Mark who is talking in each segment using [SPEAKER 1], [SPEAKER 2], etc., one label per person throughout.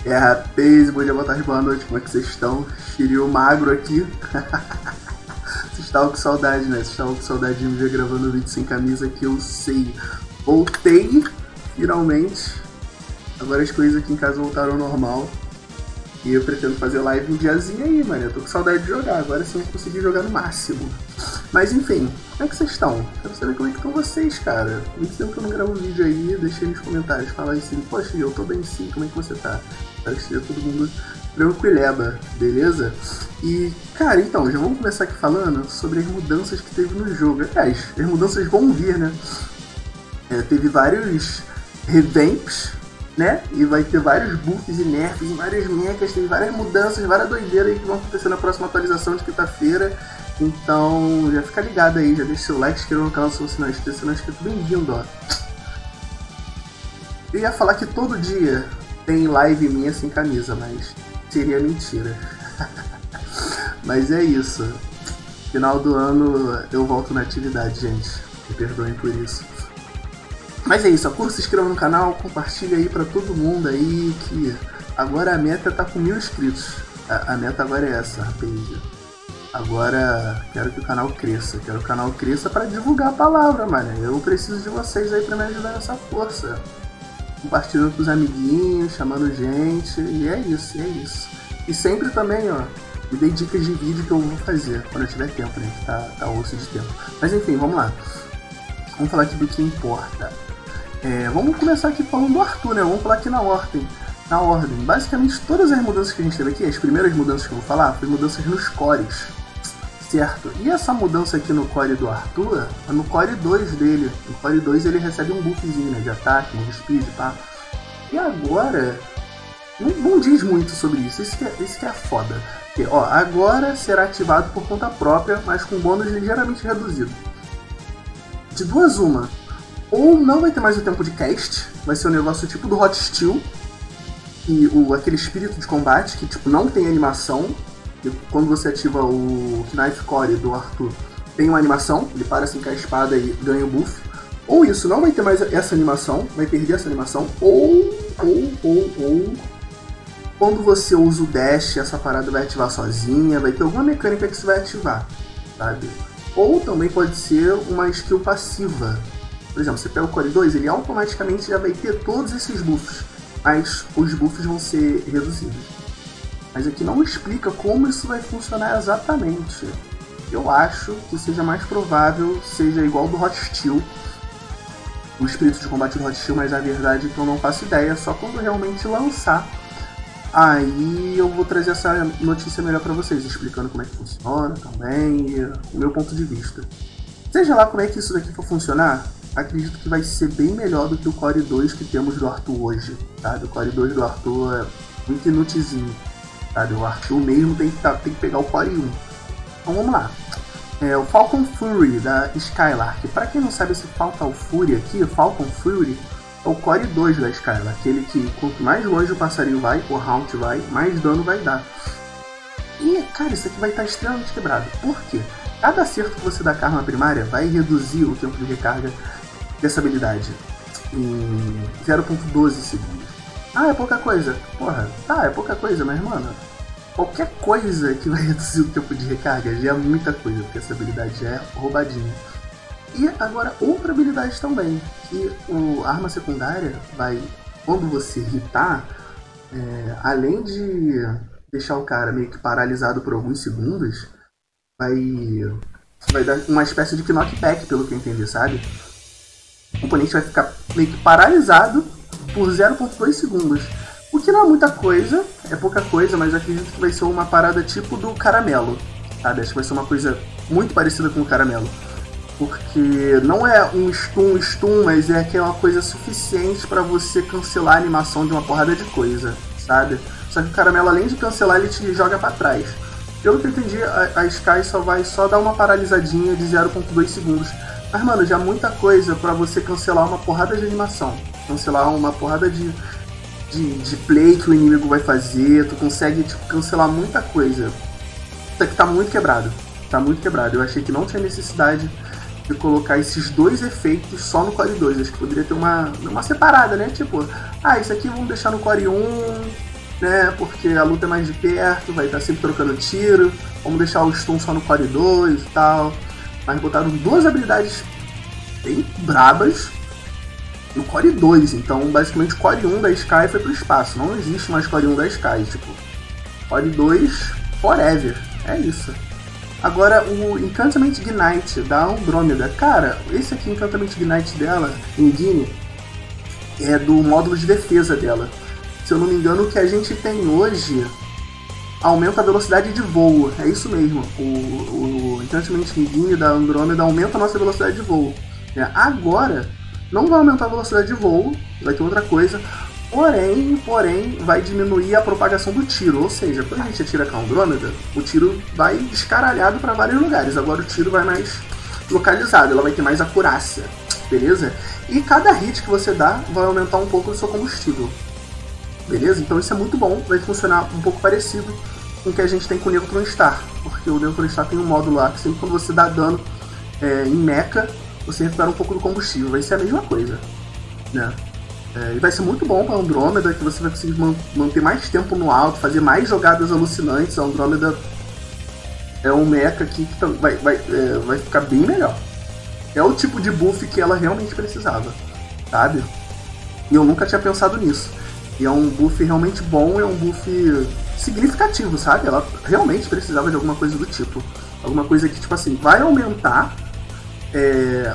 [SPEAKER 1] Rapaz, bom dia, boa tarde, boa noite, como é que vocês estão? Shiryu magro aqui. Vocês estavam com saudade, né? Vocês estavam com saudade de me ver gravando vídeo sem camisa, que eu sei. Voltei, finalmente. Agora as coisas aqui em casa voltaram ao normal. E eu pretendo fazer live um diazinho aí, mano. Eu tô com saudade de jogar, agora sim eu consegui jogar no máximo. Mas enfim, como é que vocês estão? Quero saber como é que estão vocês, cara. Muito tempo que eu não gravo um vídeo aí, deixei nos comentários. Fala aí assim, poxa, eu tô bem sim, como é que você tá? Espero que esteja todo mundo tranquileba, beleza? E, cara, então, já vamos começar aqui falando sobre as mudanças que teve no jogo. Aliás, as mudanças vão vir, né? Teve vários revamps, né? E vai ter vários buffs e nerfs, várias mechas, tem várias mudanças, várias doideiras aí que vão acontecer na próxima atualização de quinta-feira. Então, já fica ligado aí, já deixa seu like, se inscreva no canal se você não é inscrito, se não é inscrito, bem-vindo, ó. Eu ia falar que todo dia tem live minha sem camisa, mas seria mentira. Mas é isso. Final do ano eu volto na atividade, gente. Me perdoem por isso. Mas é isso, curta, se inscreva no canal, compartilha aí pra todo mundo aí, que agora a meta tá com 1000 inscritos. A meta agora é essa, rapaz. Agora quero que o canal cresça, pra divulgar a palavra, mano. Eu preciso de vocês aí pra me ajudar nessa força. Compartilhando com os amiguinhos, chamando gente, e é isso, E sempre também, ó, me dei dicas de vídeo que eu vou fazer quando eu tiver tempo, né? Que tá osso de tempo. Mas enfim, vamos lá. Vamos falar aqui do que importa. Vamos começar aqui falando do Arthur, né? Vamos falar aqui na ordem. Basicamente, todas as mudanças que a gente teve aqui, as primeiras mudanças que eu vou falar, foi mudanças nos cores. Certo? E essa mudança aqui no core do Arthur é no core 2 dele. No core 2 ele recebe um buffzinho, né? De ataque, move speed, pá. E agora, não diz muito sobre isso. Isso que é foda. Porque, ó, agora será ativado por conta própria, mas com bônus ligeiramente reduzido. De duas uma. Ou não vai ter mais o tempo de cast, vai ser um negócio tipo do Hot Steel, e aquele espírito de combate que tipo não tem animação. E quando você ativa o Knife Core do Arthur, tem uma animação, ele para assim com a espada e ganha o buff. Ou isso, não vai ter mais essa animação, vai perder essa animação, ou quando você usa o dash, essa parada vai ativar sozinha, vai ter alguma mecânica que você vai ativar, sabe? Ou também pode ser uma skill passiva. Por exemplo, você pega o Core 2, ele automaticamente já vai ter todos esses buffs, mas os buffs vão ser reduzidos. Mas aqui não explica como isso vai funcionar exatamente. Eu acho que seja mais provável, seja igual do Hot Steel, o espírito de combate do Hot Steel, mas a verdade é que eu não faço ideia, só quando realmente lançar. Aí eu vou trazer essa notícia melhor pra vocês, explicando como é que funciona também, e o meu ponto de vista. Seja lá como é que isso daqui for funcionar, acredito que vai ser bem melhor do que o Core 2 que temos do Arthur hoje, tá? O Core 2 do Arthur é muito inútilzinho. O Arthur mesmo tem que pegar o Core 1. Então vamos lá. O Falcon Fury da Skylark. Para quem não sabe esse Falcon Fury aqui, o Falcon Fury é o Core 2 da Skylark. Aquele que quanto mais longe o passarinho vai, o Haunt vai, mais dano vai dar. E cara, isso aqui vai estar extremamente quebrado. Por quê? Cada acerto que você dá com a arma primária vai reduzir o tempo de recarga dessa habilidade em 0.12 segundos. Ah, é pouca coisa. Porra, tá, é pouca coisa, mas mano, qualquer coisa que vai reduzir o tempo de recarga já é muita coisa, porque essa habilidade já é roubadinha. E agora outra habilidade também, que a arma secundária vai, quando você hitar, além de deixar o cara meio que paralisado por alguns segundos, vai dar uma espécie de knockback, pelo que eu entendi, sabe? O componente vai ficar meio que paralisado por 0.2 segundos. O que não é muita coisa, é pouca coisa, mas eu acredito que vai ser uma parada tipo do caramelo, sabe? Acho que vai ser uma coisa muito parecida com o caramelo. Porque não é um stun, mas é aquela coisa suficiente pra você cancelar a animação de uma porrada de coisa, sabe? Só que o caramelo, além de cancelar, ele te joga pra trás. Pelo que eu entendi, a Sky só dar uma paralisadinha de 0.2 segundos. Mas, mano, já muita coisa pra você cancelar uma porrada de animação. Cancelar uma porrada de play que o inimigo vai fazer. Tu consegue, tipo, cancelar muita coisa. Isso aqui tá muito quebrado. Eu achei que não tinha necessidade de colocar esses dois efeitos só no Core 2. Acho que poderia ter uma separada, né? Tipo, isso aqui vamos deixar no Core 1, né? Porque a luta é mais de perto, vai estar sempre trocando tiro. Vamos deixar o stun só no Core 2 e tal. Mas botaram duas habilidades bem brabas no Core 2. Então, basicamente, o Core 1 da Sky foi pro espaço. Não existe mais Core 1 da Sky. Tipo, Core 2 forever. É isso. Agora, o Encantement Ignite da Andrômeda. Cara, esse aqui, Encantement Ignite dela, Engine, é do módulo de defesa dela. Se eu não me engano, o que a gente tem hoje aumenta a velocidade de voo. É isso mesmo. O Encantement Engine da Andrômeda aumenta a nossa velocidade de voo. Agora, não vai aumentar a velocidade de voo, vai ter outra coisa. Porém, vai diminuir a propagação do tiro. Ou seja, quando a gente atira com a Andrômeda, o tiro vai descaralhado para vários lugares. Agora o tiro vai mais localizado, ela vai ter mais acurácia, beleza? E cada hit que você dá vai aumentar um pouco o seu combustível, beleza? Então isso é muito bom, vai funcionar um pouco parecido com o que a gente tem com o Neutron Star. Porque o Neutron Star tem um módulo lá que sempre quando você dá dano em mecha, você recupera um pouco do combustível. Vai ser a mesma coisa, né? E vai ser muito bom para a Andrômeda, que você vai conseguir manter mais tempo no alto, fazer mais jogadas alucinantes. A Andrômeda é um mecha que vai ficar bem melhor. É o tipo de buff que ela realmente precisava, sabe? E eu nunca tinha pensado nisso. E é um buff realmente bom, é um buff significativo, sabe? Ela realmente precisava de alguma coisa do tipo. Alguma coisa que, tipo assim, vai aumentar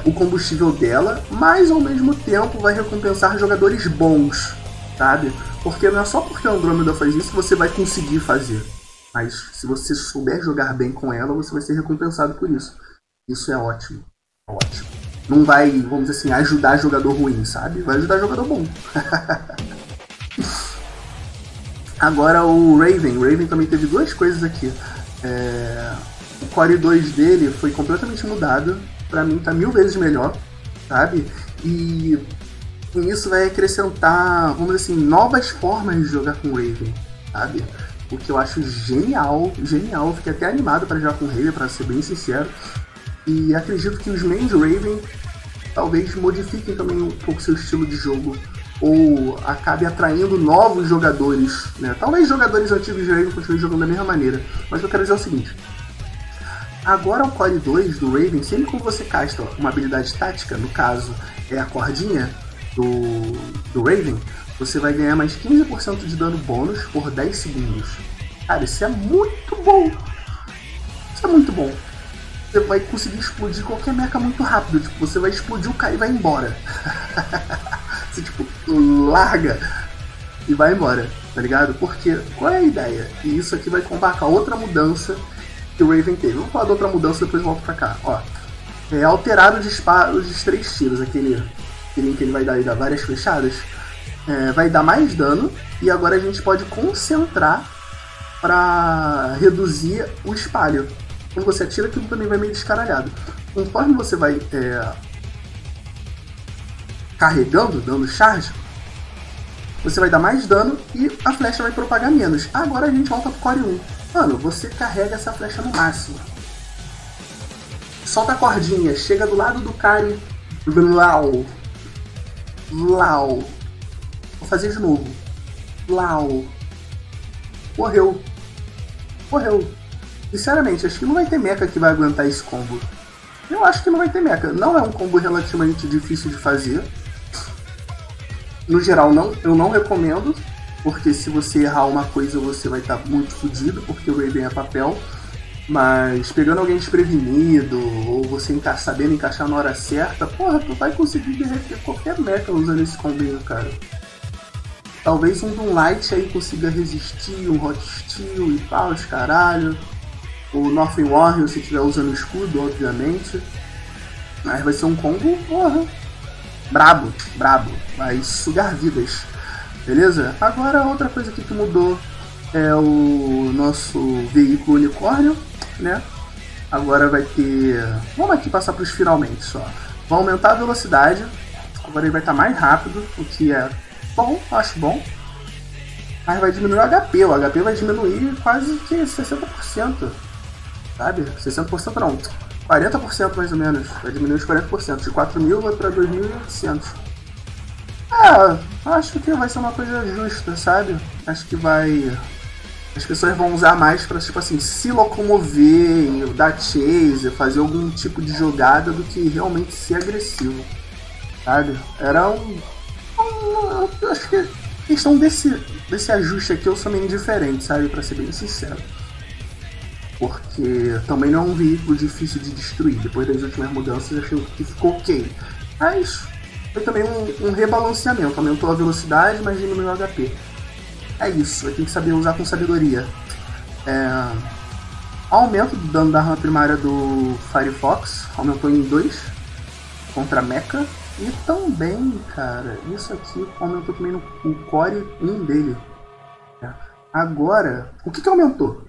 [SPEAKER 1] o combustível dela, mas ao mesmo tempo vai recompensar jogadores bons, sabe? Porque não é só porque a Andrômeda faz isso que você vai conseguir fazer, mas se você souber jogar bem com ela, você vai ser recompensado por isso. Isso é ótimo, ótimo. Não vai, vamos dizer assim, ajudar jogador ruim, sabe? Vai ajudar jogador bom. Agora o Raven também teve duas coisas aqui. O Core 2 dele foi completamente mudado. Pra mim tá 1000 vezes melhor, sabe? E com isso vai acrescentar, vamos dizer assim, novas formas de jogar com o Raven, sabe? O que eu acho genial, genial. Fiquei até animado para jogar com o Raven, pra ser bem sincero. E acredito que os mains Raven talvez modifiquem também um pouco seu estilo de jogo, ou acabe atraindo novos jogadores, né? Talvez jogadores antigos de Raven continuem jogando da mesma maneira, mas eu quero dizer o seguinte: agora o Core 2 do Raven, sempre que você casta uma habilidade tática, no caso é a cordinha do Raven, você vai ganhar mais 15% de dano bônus por 10 segundos. Cara, isso é muito bom! Isso é muito bom. Você vai conseguir explodir qualquer mecha muito rápido. Tipo, você vai explodir o cara e vai embora. Você, tipo, larga e vai embora, tá ligado? Porque, qual é a ideia? E isso aqui vai comparar com a outra mudança que o Raven teve. Vamos falar da outra mudança e depois volto pra cá. Ó, alterar os disparos de 3 tiros. Aquele que ele vai dar várias flechadas. Vai dar mais dano. E agora a gente pode concentrar pra reduzir o espalho. Quando você atira, aquilo também vai meio descaralhado. Conforme você vai carregando, dando charge, você vai dar mais dano e a flecha vai propagar menos. Agora a gente volta pro Core 1. Mano, você carrega essa flecha no máximo. Solta a cordinha, chega do lado do cara e... Vlau. Vou fazer de novo. Vlau. Morreu. Sinceramente, acho que não vai ter mecha que vai aguentar esse combo. Eu acho que não vai ter mecha. Não é um combo relativamente difícil de fazer. No geral, eu não recomendo. Porque se você errar uma coisa, você vai estar muito fodido. Porque o Raven é papel. Mas pegando alguém desprevenido, ou você sabendo encaixar na hora certa, porra, tu vai conseguir derreter qualquer mecha usando esse combinho, cara. Talvez um Doomlight aí consiga resistir, um Hot Steel e tal, os caralho. O Northern Warrior, se estiver usando escudo, obviamente. Mas vai ser um combo, porra, brabo. Vai sugar vidas. Beleza? Agora, outra coisa aqui que mudou é o nosso veículo unicórnio, né? Agora vai ter... Vamos aqui passar para os finalmente só. Vai aumentar a velocidade. Agora ele vai estar mais rápido, o que é bom, acho bom. Mas vai diminuir o HP. O HP vai diminuir quase que 60%. Sabe? 60% não. 40% mais ou menos. Vai diminuir os 40%. De 4.000 vai para 2.800. Acho que vai ser uma coisa justa, sabe? Acho que vai... As pessoas vão usar mais pra, tipo assim, se locomover, dar chase, fazer algum tipo de jogada do que realmente ser agressivo, sabe? Era eu acho que a questão desse ajuste aqui eu sou meio indiferente, sabe? Pra ser bem sincero. Porque também não é um veículo difícil de destruir. Depois das últimas mudanças, achei que ficou ok. Mas foi também um rebalanceamento. Aumentou a velocidade, mas diminuiu o HP. É isso, vai ter que saber usar com sabedoria. Aumento do dano da arma primária do Firefox. Aumentou em 2 contra Mecha. E também, cara, isso aqui aumentou também no Core 1 dele. Agora, o que aumentou?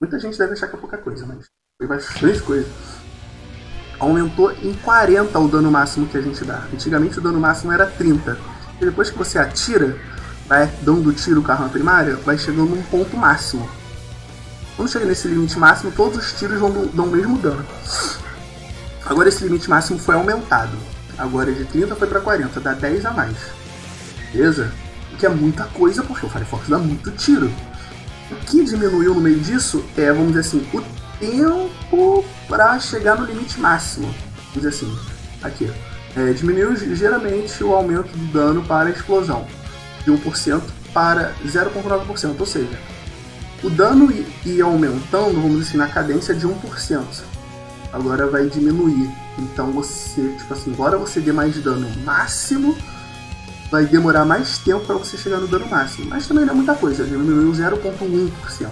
[SPEAKER 1] Muita gente deve achar que é pouca coisa, mas foi bastante coisa. Aumentou em 40 o dano máximo que a gente dá. Antigamente o dano máximo era 30. E depois que você atira, vai dando tiro com a arma primária, vai chegando num ponto máximo. Quando chega nesse limite máximo, todos os tiros dão o mesmo dano. Agora esse limite máximo foi aumentado. Agora de 30 foi para 40, dá 10 a mais. Beleza? O que é muita coisa, porque o Firefox dá muito tiro. O que diminuiu no meio disso é, vamos dizer assim, o tempo para chegar no limite máximo. Vamos dizer assim, aqui. Diminuiu ligeiramente o aumento do dano para a explosão. De 1% para 0,9%. Ou seja, o dano ia aumentando, vamos dizer assim, na cadência de 1%. Agora vai diminuir. Então você, tipo assim, embora você dê mais dano máximo, vai demorar mais tempo para você chegar no dano máximo. Mas também não é muita coisa, diminuiu 0,1%.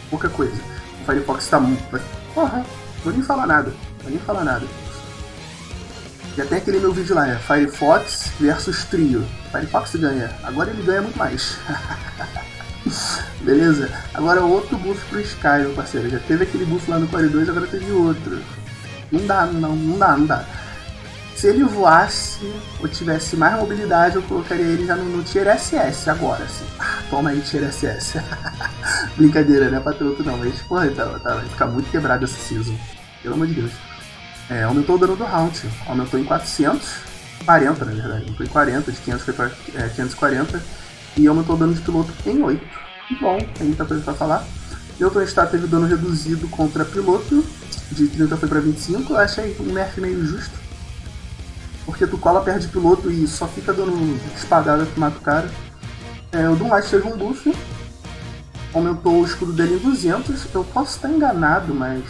[SPEAKER 1] Pouca coisa. O Firefox tá muito... Porra, vou nem falar nada. Já tem aquele meu vídeo lá, Firefox versus Trio. Firefox ganha. Agora ele ganha muito mais. Beleza? Agora outro buff pro Sky, meu parceiro. Já teve aquele buff lá no Core 2, agora teve outro. Não dá. Se ele voasse ou tivesse mais mobilidade, eu colocaria ele já no Tier SS agora, assim. Toma aí, Tier SS. Brincadeira, não é pra tanto não, mas porra, vai ficar muito quebrado essa season. Pelo amor de Deus. Aumentou o dano do Haunt, aumentou em 440, na verdade. Aumentou em 40, de 500 foi pra 540. E aumentou o dano de piloto em 8. Bom, tem muita coisa pra falar. Neutron Star teve dano reduzido contra piloto, de 30 foi pra 25. Eu achei um nerf meio justo, porque tu cola, perde piloto e só fica dando espadada que mata o cara. O Doomlight teve um buff, aumentou o escudo dele em 200. Eu posso estar enganado, mas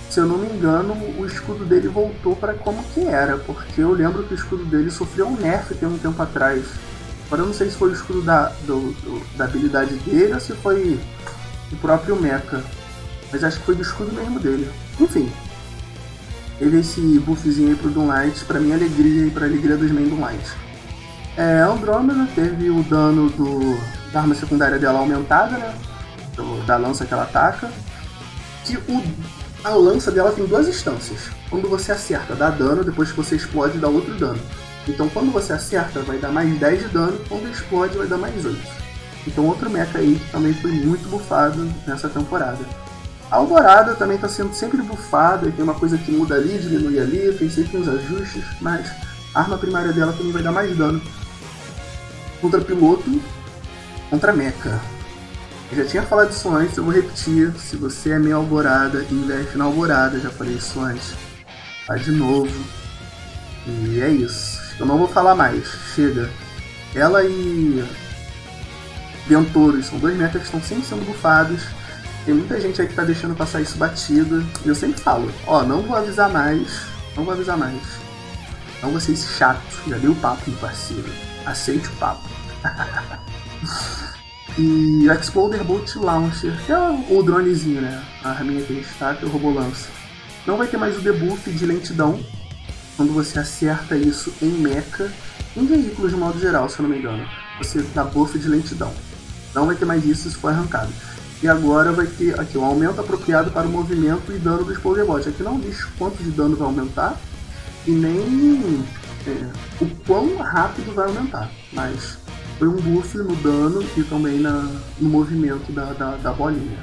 [SPEAKER 1] se eu não me engano, o escudo dele voltou para como que era, porque eu lembro que o escudo dele sofreu um nerf tem um tempo atrás. Agora eu não sei se foi o escudo da habilidade dele ou se foi o próprio mecha, mas acho que foi do escudo mesmo dele. Enfim, teve esse buffzinho aí pro Doomlight, pra minha alegria e pra alegria dos main Doomlight. Andrômeda teve o dano da arma secundária dela aumentada, né? Da lança que ela ataca. Que a lança dela tem 2 instâncias. Quando você acerta, dá dano, depois que você explode, dá outro dano. Então quando você acerta, vai dar mais 10 de dano, quando explode, vai dar mais 8. Então outro mecha aí que também foi muito bufado nessa temporada. A Alvorada também está sendo sempre bufada, e tem uma coisa que muda ali, diminui ali, tem sempre uns ajustes, mas a arma primária dela também vai dar mais dano. Contra piloto, contra mecha. Eu já tinha falado isso antes, eu vou repetir. Se você é meio Alvorada e investe na Alvorada, já falei isso antes, tá de novo. E é isso. Eu não vou falar mais, chega. Ela e Ventoros são 2 mechas que estão sempre sendo bufados. Tem muita gente aí que tá deixando passar isso batido. E eu sempre falo, não vou avisar mais. Não vou ser esse chato. Já dei o papo, meu parceiro. Aceite o papo. E o Exploder Bolt Launcher, que é o dronezinho, né? A arminha que a gente tá, que é o Robolança. Não vai ter mais o debuff de lentidão quando você acerta isso em mecha, em veículos de modo geral, se eu não me engano. Você dá buff de lentidão. Não vai ter mais isso, isso foi arrancado. E agora vai ter aqui um aumento apropriado para o movimento e dano do Exploder Bot. Aqui não diz quanto de dano vai aumentar e nem o quão rápido vai aumentar, mas foi um buff no dano e também no movimento da bolinha.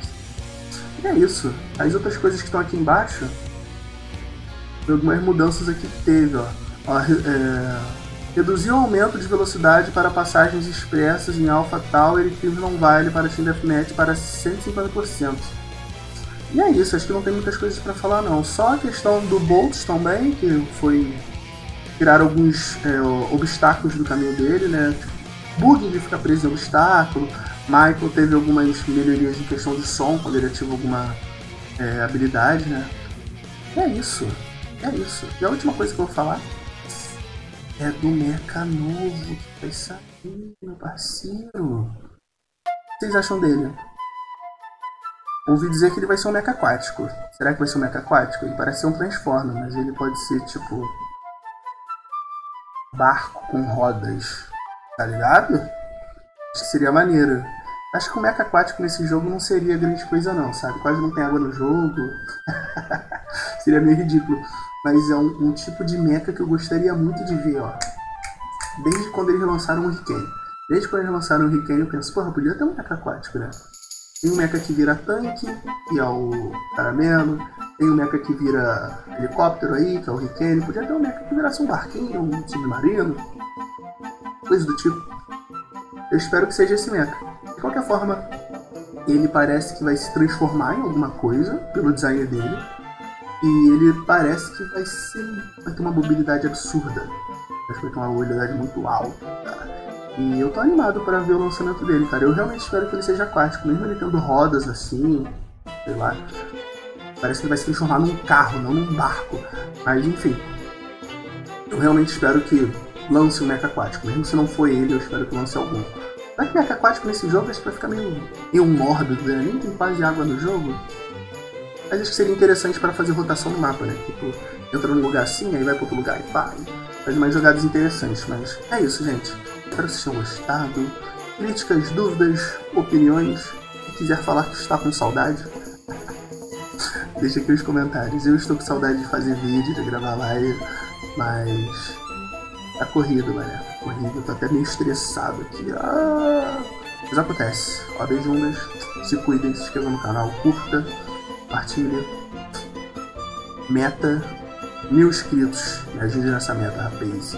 [SPEAKER 1] E é isso. As outras coisas que estão aqui embaixo, algumas mudanças aqui que teve, Reduziu o aumento de velocidade para passagens expressas em Alpha Tower e Crimson Valley para Team Deathmatch para 150%. E é isso, acho que não tem muitas coisas para falar não. Só a questão do Boltz também, que foi tirar alguns obstáculos do caminho dele, né? Bug de ficar preso em obstáculo. Michael teve algumas melhorias em questão de som quando ele ativa alguma habilidade, né? E é isso. E a última coisa que eu vou falar é do mecha novo que vai sair, meu parceiro. O que vocês acham dele? Ouvi dizer que ele vai ser um mecha aquático. Será que vai ser um mecha aquático? Ele parece ser um Transformer, mas ele pode ser tipo barco com rodas, tá ligado? Acho que seria maneiro. Acho que o mecha aquático nesse jogo não seria grande coisa não, sabe? Quase não tem água no jogo. Seria meio ridículo. Mas é um tipo de mecha que eu gostaria muito de ver, ó. Desde quando eles lançaram o Hurricane. Desde quando eles lançaram o Hurricane eu penso, porra, podia ter um mecha aquático, né? Tem um mecha que vira tanque, que é o Caramelo. Tem um mecha que vira helicóptero aí, que é o Hurricane. Podia ter um mecha que virasse um barquinho, um submarino. Coisa do tipo. Eu espero que seja esse mecha. De qualquer forma, ele parece que vai se transformar em alguma coisa, pelo design dele. E ele parece que vai ter uma mobilidade absurda. Acho que vai ter uma mobilidade muito alta, cara. E eu tô animado para ver o lançamento dele, cara. Eu realmente espero que ele seja aquático, mesmo ele tendo rodas assim, sei lá. Parece que ele vai se transformar num carro, não num barco. Mas enfim, eu realmente espero que lance um mecha aquático. Mesmo se não for ele, eu espero que lance algum. Será que mecha aquático nesse jogo acho que vai ficar meio mórbido, né? Nem tem quase água no jogo. Mas acho que seria interessante para fazer rotação no mapa, né? Tipo, entra num lugar assim, aí vai para outro lugar e pá. Faz mais jogadas interessantes. Mas é isso, gente. Espero que vocês tenham gostado. Críticas, dúvidas, opiniões. Se quiser falar que está com saudade, deixa aqui nos comentários. Eu estou com saudade de fazer vídeo, de gravar live, mas tá corrido, mané. Corrido, tô até meio estressado aqui. Mas acontece. Ó, beijundas, se cuidem, se inscrevam no canal, curta, compartilha. Meta 1000 inscritos. Me ajude nessa meta, rapaz.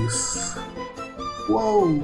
[SPEAKER 1] Isso. Uou!